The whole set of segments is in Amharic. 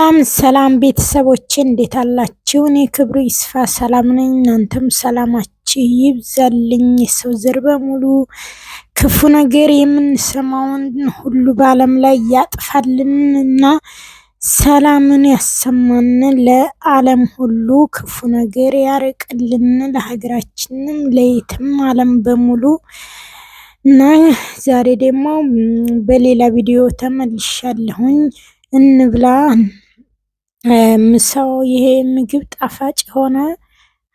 ሰላም ሰላም ቤተሰቦቼ እንዴት አላችሁ? እኔ ክብሩ ይስፋ ሰላም ነኝ። እናንተም ሰላማችሁ ይብዛልኝ። የሰው ዘር በሙሉ ክፉ ነገር የምንሰማውን ሁሉ በዓለም ላይ ያጥፋልን እና ሰላምን ያሰማን። ለዓለም ሁሉ ክፉ ነገር ያርቅልን። ለሀገራችንም ለየትም ዓለም በሙሉ እና ዛሬ ደግሞ በሌላ ቪዲዮ ተመልሻለሁኝ። እንብላ ምሳው ይሄ ምግብ ጣፋጭ የሆነ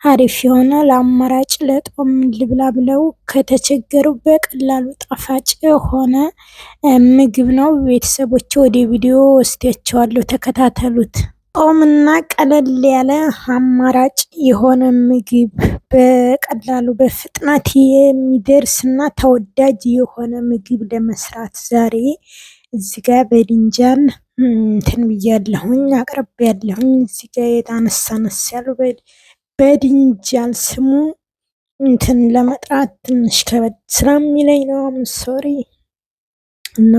አሪፍ የሆነ ለአማራጭ ለጦም ልብላ ብለው ከተቸገሩ በቀላሉ ጣፋጭ የሆነ ምግብ ነው። ቤተሰቦች ወደ ቪዲዮ ወስዳቸዋለሁ፣ ተከታተሉት። ጦምና ቀለል ያለ አማራጭ የሆነ ምግብ በቀላሉ በፍጥነት የሚደርስና ተወዳጅ የሆነ ምግብ ለመስራት ዛሬ እዚህ ጋር በድንጃል እንትን ብያለሁኝ፣ አቅርቤያለሁኝ። እዚህ ጋር የታነሳነስ ያለው በድንጃል ስሙ እንትን ለመጥራት ትንሽ ከበድ ስለሚለኝ ነው። ሶሪ እና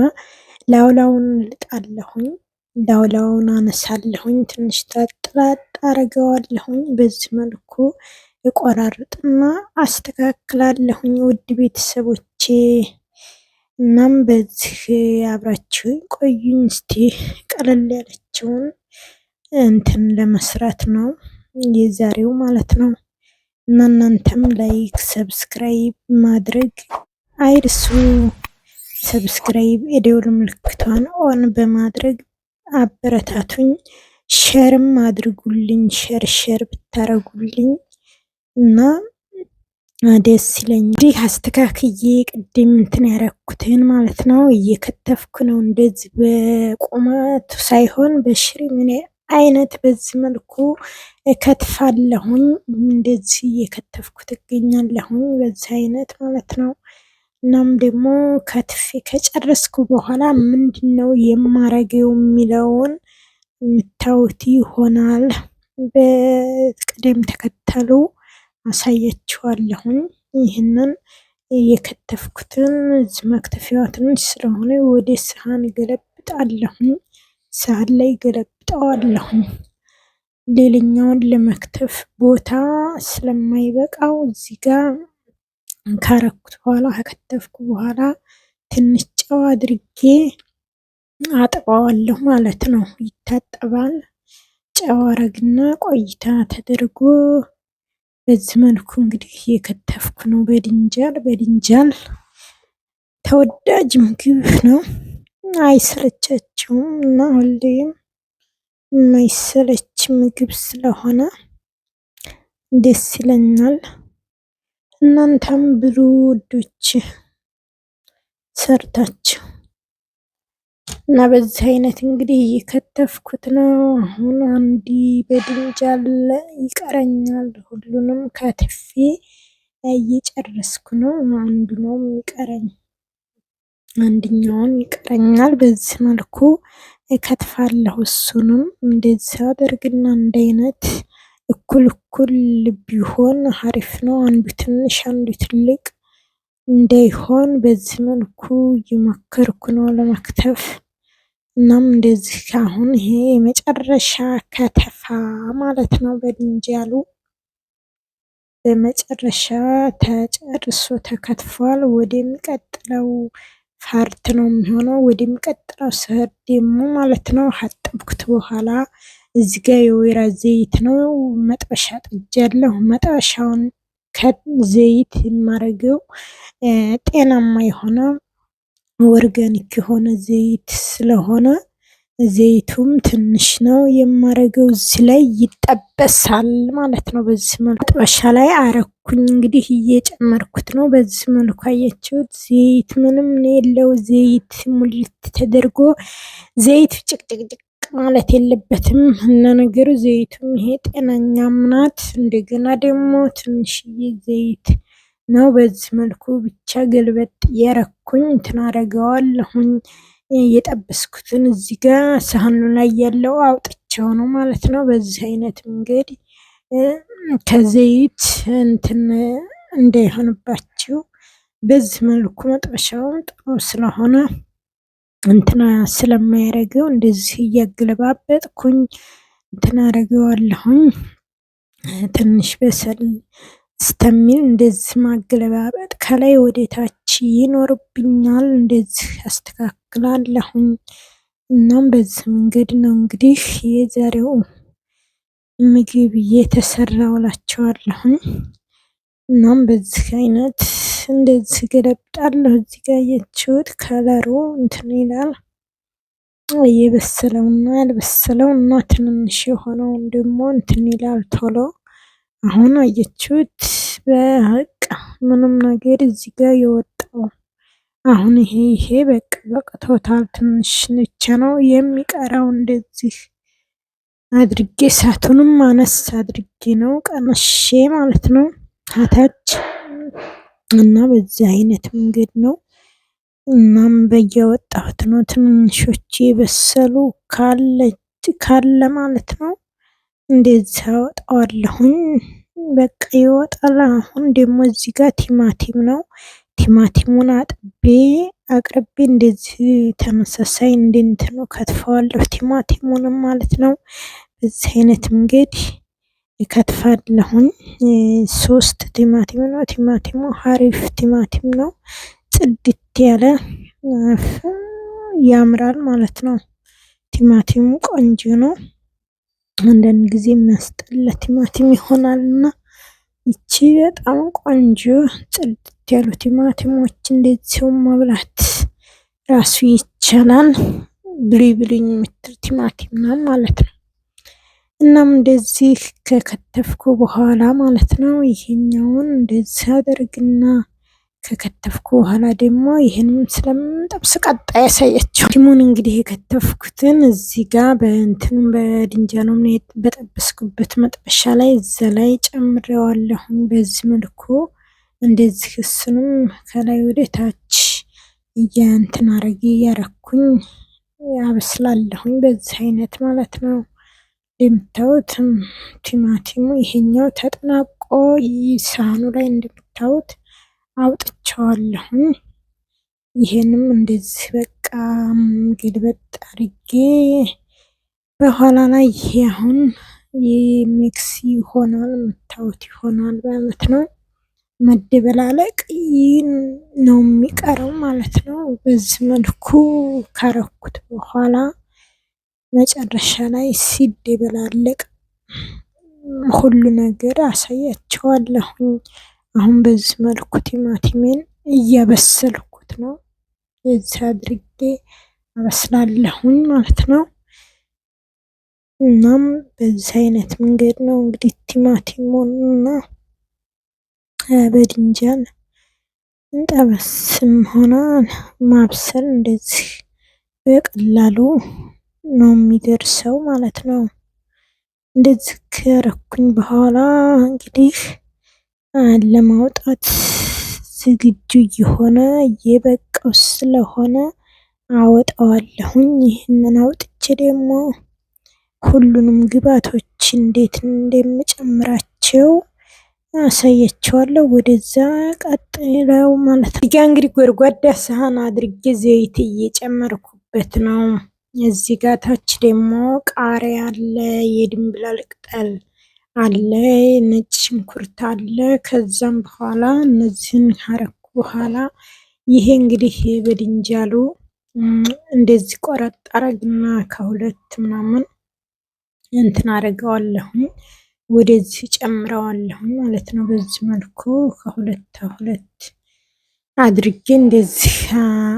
ላውላውን ልጣለሁኝ፣ ላውላውን አነሳለሁኝ፣ ትንሽ ታጥላጥ አረገዋለሁኝ። በዚህ መልኩ እቆራርጥና አስተካክላለሁኝ ውድ ቤተሰቦቼ። እናም በዚህ አብራችሁ ቆዩኝ። እስቲ ቀለል ያለችውን እንትን ለመስራት ነው የዛሬው ማለት ነው። እና እናንተም ላይክ ሰብስክራይብ ማድረግ አይርሱ። ሰብስክራይብ የደወል ምልክቷን ኦን በማድረግ አበረታቱኝ። ሼርም አድርጉልኝ። ሼር ብታረጉልኝ እና ደስ ይለኛል። እንዲህ አስተካክዬ ቅድም እንትን ያረኩትን ማለት ነው እየከተፍኩ ነው። እንደዚህ በቁመቱ ሳይሆን በሽሪ ምን አይነት በዚህ መልኩ እከትፋለሁኝ። እንደዚህ እየከተፍኩ ትገኛለሁኝ በዚህ አይነት ማለት ነው። እናም ደግሞ ከትፌ ከጨረስኩ በኋላ ምንድነው የማረገው የሚለውን የምታዩት ይሆናል። በቅደም ተከተሉ አሳያችኋለሁኝ። ይህንን የከተፍኩትን መክተፊያዋ ትንሽ ስለሆነ ወደ ሰሃን ገለብጣለሁኝ። ሰሃን ላይ ገለብጠዋለሁኝ። ሌላኛውን ለመክተፍ ቦታ ስለማይበቃው እዚህ ጋር ካረኩት በኋላ ከከተፍኩ በኋላ ትንሽ ጨው አድርጌ አጥበዋለሁ ማለት ነው። ይታጠባል። ጨው አረግና ቆይታ ተደርጎ በዚህ መልኩ እንግዲህ እየከተፍኩ ነው። በድንጃል ተወዳጅ ምግብ ነው። አይሰለቻችሁም እና ሁሌም የማይሰለች ምግብ ስለሆነ ደስ ይለኛል። እናንተም ብሉ ውዶች ሰርታችሁ እና በዚህ አይነት እንግዲህ እየከተፍኩት ነው። አሁን አንዲ በድንጃል ይቀረኛል። ሁሉንም ከትፌ እየጨረስኩ ነው። አንዱ ነው የሚቀረኝ፣ አንድኛውን ይቀረኛል። በዚህ መልኩ እከትፋለሁ። እሱንም እንደዚህ አደርግና አንድ አይነት እኩል ቢሆን አሪፍ ነው። አንዱ ትንሽ አንዱ ትልቅ እንዳይሆን በዚህ መልኩ እየሞከርኩ ነው ለመክተፍ። እናም እንደዚህ አሁን ይሄ የመጨረሻ ከተፋ ማለት ነው። በድንጃሉ በመጨረሻ ተጨርሶ ተከትፏል። ወደሚቀጥለው ፓርት ነው የሚሆነው። ወደሚቀጥለው ስር ደግሞ ማለት ነው ካጠብኩት በኋላ እዚህ ጋር የወይራ ዘይት ነው መጥበሻ ጥጃለሁ። መጥበሻውን ከዘይት የማረገው ጤናማ የሆነ ኦርጋኒክ የሆነ ዘይት ስለሆነ ዘይቱም ትንሽ ነው የማረገው። እዚህ ላይ ይጠበሳል ማለት ነው። በዚህ መልኩ መጥበሻ ላይ አረኩኝ። እንግዲህ እየጨመርኩት ነው። በዚህ መልኩ አያችሁት። ዘይት ምንም የለው። ዘይት ሙልት ተደርጎ ዘይት ጭቅጭቅጭቅ ማለት የለበትም እና ነገሩ ዘይቱም ይሄ ጤናኛም ናት። እንደገና ደግሞ ትንሽዬ ዘይት ነው። በዚህ መልኩ ብቻ ገልበጥ የረኩኝ እንትን አረገዋለሁኝ። የጠበስኩትን እዚህ ጋር ሳህኑ ላይ ያለው አውጥቼው ነው ማለት ነው። በዚህ አይነት መንገድ ከዘይት እንትን እንዳይሆንባችሁ በዚህ መልኩ መጥበሻውን ጥሩ ስለሆነ እንትና ስለማያረገው እንደዚህ እያገለባበጥኩኝ እንትን አረገዋለሁኝ። ትንሽ በሰል ስተሚል እንደዚህ ማገለባበጥ ከላይ ወደ ታች ይኖርብኛል። እንደዚህ አስተካክላለሁኝ። እናም በዚህ መንገድ ነው እንግዲህ የዛሬው ምግብ እየተሰራው እላቸዋለሁኝ። እናም በዚህ አይነት እንደዚህ ገለብጣለሁ። እዚህ ጋር ያያችሁት ከለሩ እንትን ይላል። የበሰለውና ያልበሰለውና ትንንሽ የሆነውን ደግሞ እንትን ይላል ቶሎ። አሁን አያችሁት በቃ ምንም ነገር እዚህ ጋር የወጣው አሁን ይሄ በቃ በቅቶታል። ትንሽ ብቻ ነው የሚቀረው። እንደዚህ አድርጌ እሳቱንም አነስ አድርጌ ነው ቀንሼ ማለት ነው ከታች እና በዚህ አይነት መንገድ ነው። እናም በያወጣሁት ነው ትንንሾች የበሰሉ ካለ ማለት ነው እንደዚህ አወጣዋለሁኝ። በቃ ይወጣል። አሁን ደግሞ እዚህ ጋር ቲማቲም ነው። ቲማቲሙን አጥቤ አቅርቤ እንደዚህ ተመሳሳይ እንደንትኑ ከትፈዋለሁ ቲማቲሙንም ማለት ነው። በዚህ አይነት መንገድ እከትፋለሁኝ። 3 ቲማቲም ነው። ቲማቲሙ ሀሪፍ ቲማቲም ነው። ጽድት ያለ ያምራል ማለት ነው። ቲማቲሙ ቆንጆ ነው። አንዳንድ ጊዜ የሚያስጠላ ቲማቲም ይሆናልና ይቺ በጣም ቆንጆ ጽድት ያሉ ቲማቲሞች እንደዚሁ መብላት ራሱ ይቻላል። ብሉይ ብሉኝ የምትል ቲማቲም ነው ማለት ነው። እናም እንደዚህ ከከተፍኩ በኋላ ማለት ነው ይሄኛውን እንደዚህ አደርግና ከከተፍኩ በኋላ ደግሞ ይሄንም ስለምጠብስ ቀጣይ ያሳያችሁ። ቲሙን እንግዲህ የከተፍኩትን እዚህ ጋር በእንትን በድንጃን ነው በጠበስኩበት መጥበሻ ላይ እዛ ላይ ጨምሬዋለሁኝ። በዚህ መልኩ እንደዚህ እሱንም ከላይ ወደ ታች እንትን አረጌ እያረኩኝ አበስላለሁኝ። በዚህ አይነት ማለት ነው። እንደምታዩት ቲማቲሙ ይሄኛው ተጠናቆ ሳህኑ ላይ እንደምታዩት አውጥቼዋለሁኝ። ይሄንም እንደዚህ በቃ ግልበጥ አድርጌ በኋላ ላይ ይሄ አሁን የሚክስ ይሆናል የምታዩት ይሆናል ማለት ነው። መደበላለቅ ነው የሚቀረው ማለት ነው። በዚህ መልኩ ካረኩት በኋላ መጨረሻ ላይ ሲደበላለቅ ሁሉ ነገር አሳያቸዋለሁኝ። አሁን በዚህ መልኩ ቲማቲሜን እያበሰልኩት ነው። እዚህ አድርጌ አበስላለሁኝ ማለት ነው። እናም በዚህ አይነት መንገድ ነው እንግዲህ ቲማቲሙንና በድንጃን እንጠበስም ሆነ ማብሰል እንደዚህ በቀላሉ ነው የሚደርሰው ማለት ነው። እንደዚህ ከረኩኝ በኋላ እንግዲህ ለማውጣት ዝግጁ የሆነ የበቃው ስለሆነ አወጣዋለሁኝ። ይህንን አውጥቼ ደግሞ ሁሉንም ግብአቶች እንዴት እንደምጨምራቸው አሳያቸዋለሁ። ወደዛ ቀጥለው ማለት ነው። እዚጋ እንግዲህ ጎድጓዳ ሳህን አድርጌ ዘይት እየጨመርኩበት ነው። እዚህ ጋር ታች ደግሞ ቃሪያ አለ፣ የድንብላል ቅጠል አለ፣ ነጭ ሽንኩርት አለ። ከዛም በኋላ እነዚህን ካረኩ በኋላ ይሄ እንግዲህ በድንጃሉ እንደዚህ ቆረጥ አረግና ከሁለት ምናምን እንትን አረገዋለሁኝ ወደዚህ ጨምረዋለሁኝ ማለት ነው። በዚህ መልኩ ከሁለት አድርጌ እንደዚህ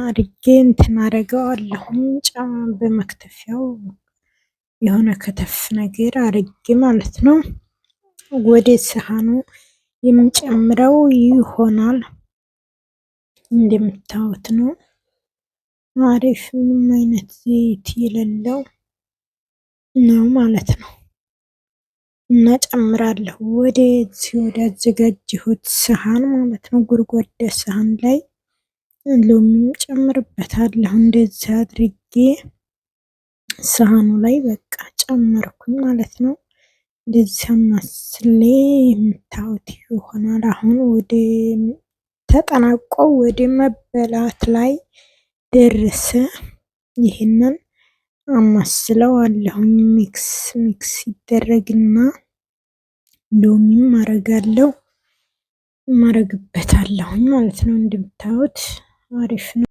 አድርጌ እንትን አረገዋለሁኝ። በመክተፊያው የሆነ ከተፍ ነገር አርጌ ማለት ነው ወደ ሰሃኑ የምጨምረው ይሆናል። እንደምታዩት ነው። አሪፍ ምንም አይነት ዘይት የሌለው ነው ማለት ነው። እና ጨምራለሁ ወደዚህ ወደ አዘጋጀሁት ሰሃን ማለት ነው። ጎድጓዳ ሰሃን ላይ ሎሚም ጨምርበታለሁ እንደዚህ አድርጌ ሰሃኑ ላይ በቃ ጨመርኩኝ ማለት ነው። እንደዚህ አማስሌ የምታዩት ይሆናል። አሁን ወደ ተጠናቆ ወደ መበላት ላይ ደረሰ። ይሄንን አማስለዋለሁኝ። ሚክስ ይደረግና ሎሚም አረጋለሁ ማረግበታለሁኝ ማለት ነው። እንደምታዩት አሪፍ ነው።